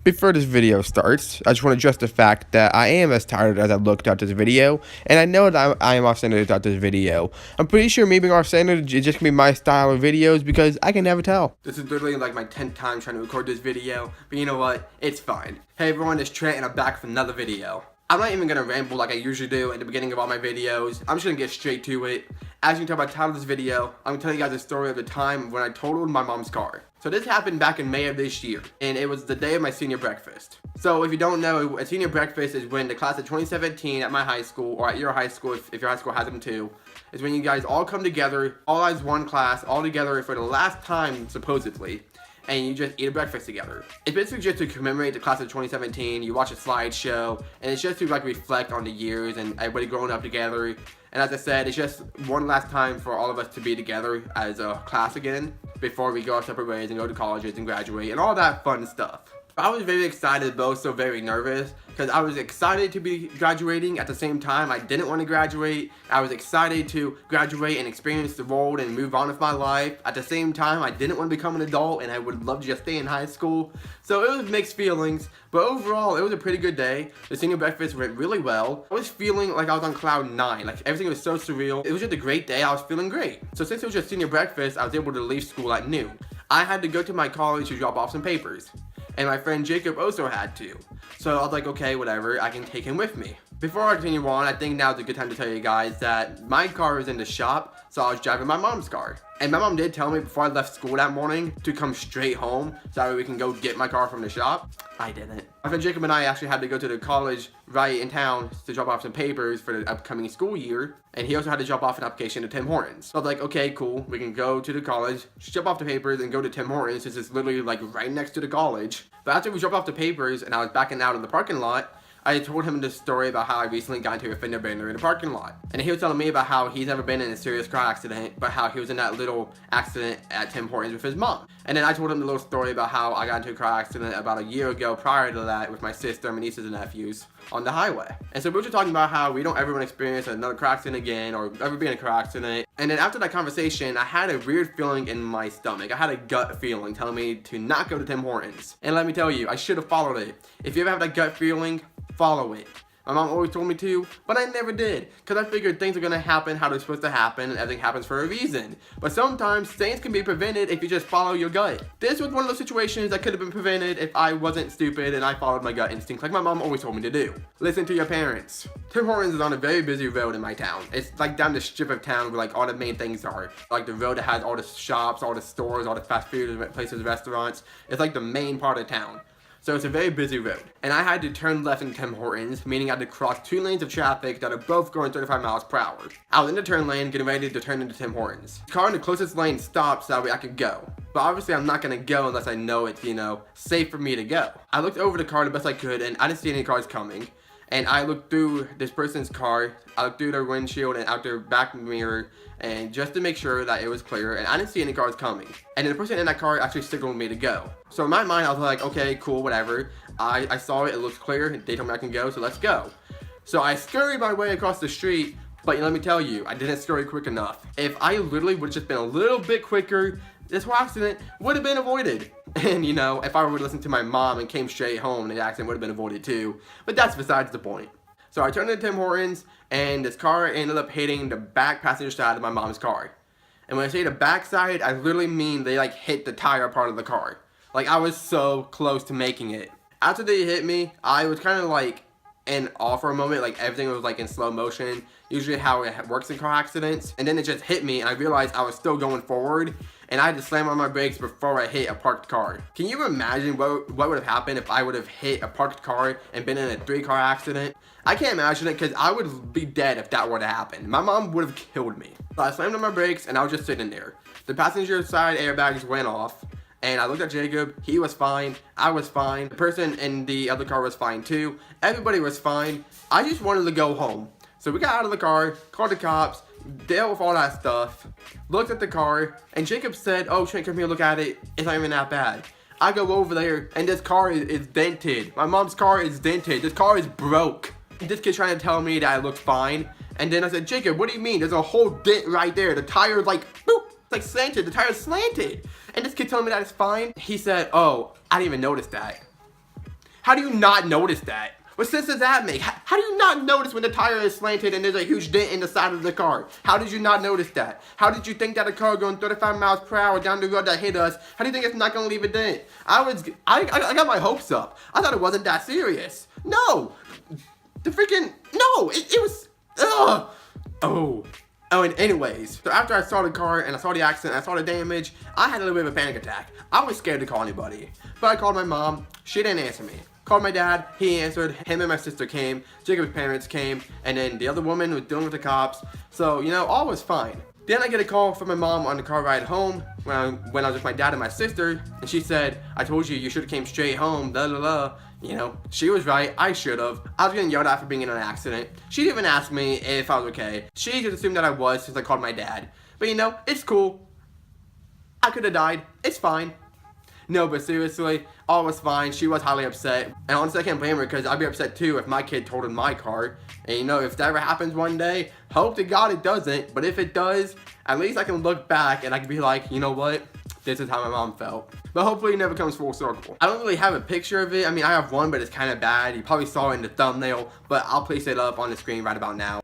Before this video starts, I just want to address the fact that I am as tired as I look throughout this video, and I know that I am off-centered throughout this video. I'm pretty sure me being off-centered is just going to be my style of videos because I can never tell. This is literally like my 10th time trying to record this video, but you know what? It's fine. Hey everyone, it's Trent and I'm back with another video. I'm not even going to ramble like I usually do at the beginning of all my videos. I'm just going to get straight to it. As you can tell by the title of this video, I'm going to tell you guys the story of the time when I totaled my mom's car. So this happened back in May of this year, and it was the day of my senior breakfast. So if you don't know, a senior breakfast is when the class of 2017 at my high school, or at your high school if your high school has them too, is when you guys all come together, all as one class, all together for the last time, supposedly, and you just eat a breakfast together. It's basically just to commemorate the class of 2017, you watch a slideshow, and it's just to like reflect on the years and everybody growing up together. And as I said, it's just one last time for all of us to be together as a class again before we go our separate ways and go to colleges and graduate and all that fun stuff. I was very excited but also very nervous because I was excited to be graduating. At the same time, I didn't want to graduate. I was excited to graduate and experience the world and move on with my life. At the same time, I didn't want to become an adult and I would love to just stay in high school. So it was mixed feelings, but overall, it was a pretty good day. The senior breakfast went really well. I was feeling like I was on cloud 9. Like everything was so surreal. It was just a great day. I was feeling great. So since it was just senior breakfast, I was able to leave school at noon. I had to go to my college to drop off some papers. And my friend Jacob also had to. So I was like, okay, whatever, I can take him with me. Before I continue on, I think now is a good time to tell you guys that my car was in the shop, so I was driving my mom's car. And my mom did tell me before I left school that morning to come straight home so that way we can go get my car from the shop. I didn't. My friend Jacob and I actually had to go to the college right in town to drop off some papers for the upcoming school year. And he also had to drop off an application to Tim Hortons. So I was like, okay, cool. We can go to the college, drop off the papers, and go to Tim Hortons since it's literally like right next to the college. But after we dropped off the papers and I was backing out in the parking lot, I told him this story about how I recently got into a fender bender in the parking lot. And he was telling me about how he's never been in a serious car accident, but how he was in that little accident at Tim Hortons with his mom. And then I told him the little story about how I got into a car accident about a year ago prior to that with my sister, my nieces and nephews on the highway. And so we were just talking about how we don't ever want to experience another car accident again or ever be in a car accident. And then after that conversation, I had a weird feeling in my stomach. I had a gut feeling telling me to not go to Tim Hortons. And let me tell you, I should have followed it. If you ever have that gut feeling, follow it. My mom always told me to, but I never did, because I figured things are going to happen how they're supposed to happen, and everything happens for a reason. But sometimes things can be prevented if you just follow your gut. This was one of those situations that could have been prevented if I wasn't stupid and I followed my gut instinct like my mom always told me to do. Listen to your parents. Tim Hortons is on a very busy road in my town. It's like down the strip of town where like all the main things are. Like the road that has all the shops, all the stores, all the fast food places, restaurants. It's like the main part of town. So it's a very busy road. And I had to turn left in Tim Hortons, meaning I had to cross 2 lanes of traffic that are both going 35 miles per hour. I was in the turn lane, getting ready to turn into Tim Hortons. The car in the closest lane stopped so that way I could go. But obviously I'm not gonna go unless I know it's, safe for me to go. I looked over the car the best I could and I didn't see any cars coming. And I looked through this person's car, I looked through their windshield and out their back mirror, and just to make sure that it was clear, and I didn't see any cars coming. And then the person in that car actually signaled me to go. So in my mind, I was like, okay, cool, whatever. I saw it, it looks clear, they told me I can go, so let's go. So I scurried my way across the street, but let me tell you, I didn't scurry quick enough. If I literally would have just been a little bit quicker, this whole accident would have been avoided. And if I would have listened to my mom and came straight home, the accident would have been avoided too. But that's besides the point. So I turned into Tim Hortons, and this car ended up hitting the back passenger side of my mom's car. And when I say the back side, I literally mean they like hit the tire part of the car. Like I was so close to making it. After they hit me, I was kind of like in awe for a moment, like everything was like in slow motion, usually how it works in car accidents. And then it just hit me and I realized I was still going forward and I had to slam on my brakes before I hit a parked car. Can you imagine what would have happened if I would have hit a parked car and been in a 3-car accident? I can't imagine it because I would be dead if that were to happen. My mom would have killed me. So I slammed on my brakes and I was just sitting there. The passenger side airbags went off. And I looked at Jacob, he was fine, I was fine, the person in the other car was fine too, everybody was fine. I just wanted to go home. So we got out of the car, called the cops, dealt with all that stuff, looked at the car, and Jacob said, oh Trent, come here, look at it, it's not even that bad. I go over there, and this car is dented. My mom's car is dented, this car is broke. This kid's trying to tell me that I look fine, and then I said, Jacob, what do you mean? There's a whole dent right there, the tire's like, boop, it's like slanted, the tire's slanted. And this kid telling me that it's fine. He said, oh, I didn't even notice that. How do you not notice that? What sense does that make? How do you not notice when the tire is slanted and there's a huge dent in the side of the car? How did you not notice that? How did you think that a car going 35 miles per hour down the road that hit us, how do you think it's not going to leave a dent? I got my hopes up. I thought it wasn't that serious. No! No! It was, ugh! Oh, and anyways, so after I saw the car and I saw the accident, I saw the damage, I had a little bit of a panic attack. I was scared to call anybody. But I called my mom, she didn't answer me. Called my dad, he answered, him and my sister came, Jacob's parents came, and then the other woman was dealing with the cops. So, you know, all was fine. Then I get a call from my mom on the car ride home when I was with my dad and my sister, and she said, I told you should have came straight home, blah, blah, blah. You know, she was right, I should have. I was getting yelled at for being in an accident. She didn't even ask me if I was okay. She just assumed that I was since I called my dad. But you know, it's cool. I could have died, it's fine. No, but seriously, all was fine. She was highly upset. And honestly, I can't blame her because I'd be upset too if my kid totaled my car. And you know, if that ever happens one day, hope to God it doesn't. But if it does, at least I can look back and I can be like, you know what? This is how my mom felt. But hopefully it never comes full circle. I don't really have a picture of it. I mean, I have one, but it's kind of bad. You probably saw it in the thumbnail, but I'll place it up on the screen right about now.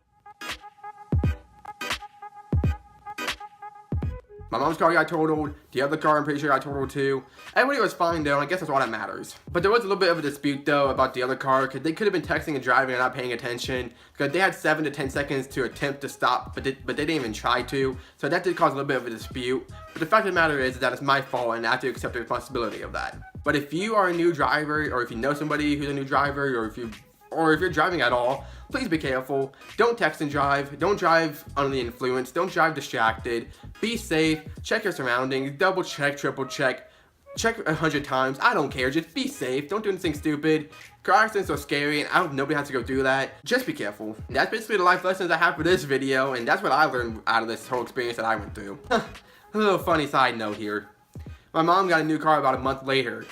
My mom's car got totaled, the other car I'm pretty sure got totaled too. Everybody was fine though, and I guess that's all that matters. But there was a little bit of a dispute though about the other car, because they could have been texting and driving and not paying attention. Because they had 7 to 10 seconds to attempt to stop, but they didn't even try to. So that did cause a little bit of a dispute. But the fact of the matter is that it's my fault and I have to accept the responsibility of that. But if you are a new driver, or if you know somebody who's a new driver, or if you're driving at all, please be careful. Don't text and drive. Don't drive under the influence. Don't drive distracted. Be safe. Check your surroundings. Double check, triple check. Check 100 times. I don't care. Just be safe. Don't do anything stupid. Car accidents are scary, and I hope nobody has to go through that. Just be careful. That's basically the life lessons I have for this video, and that's what I learned out of this whole experience that I went through. A little funny side note here. My mom got a new car about a month later.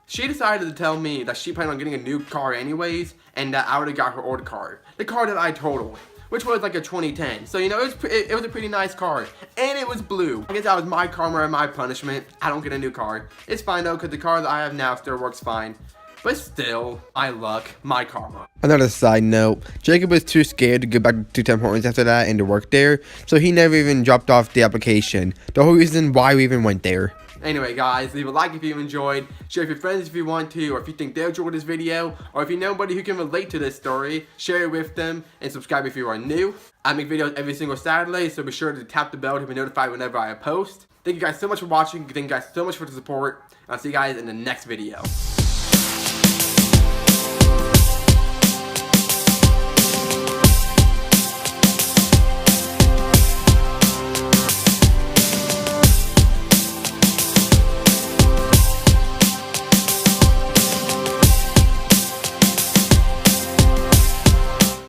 She decided to tell me that she planned on getting a new car anyways, and that I would have got her old car. The car that I totaled, which was like a 2010. So, you know, it was a pretty nice car. And it was blue. I guess that was my karma and my punishment. I don't get a new car. It's fine though, because the car that I have now still works fine. But still, my luck, my karma. Another side note, Jacob was too scared to go back to Tim Hortons after that and to work there, so he never even dropped off the application. The whole reason why we even went there. Anyway guys, leave a like if you enjoyed, share with your friends if you want to, or if you think they'll enjoy this video, or if you know anybody who can relate to this story, share it with them, and subscribe if you are new. I make videos every single Saturday, so be sure to tap the bell to be notified whenever I post. Thank you guys so much for watching, thank you guys so much for the support, and I'll see you guys in the next video.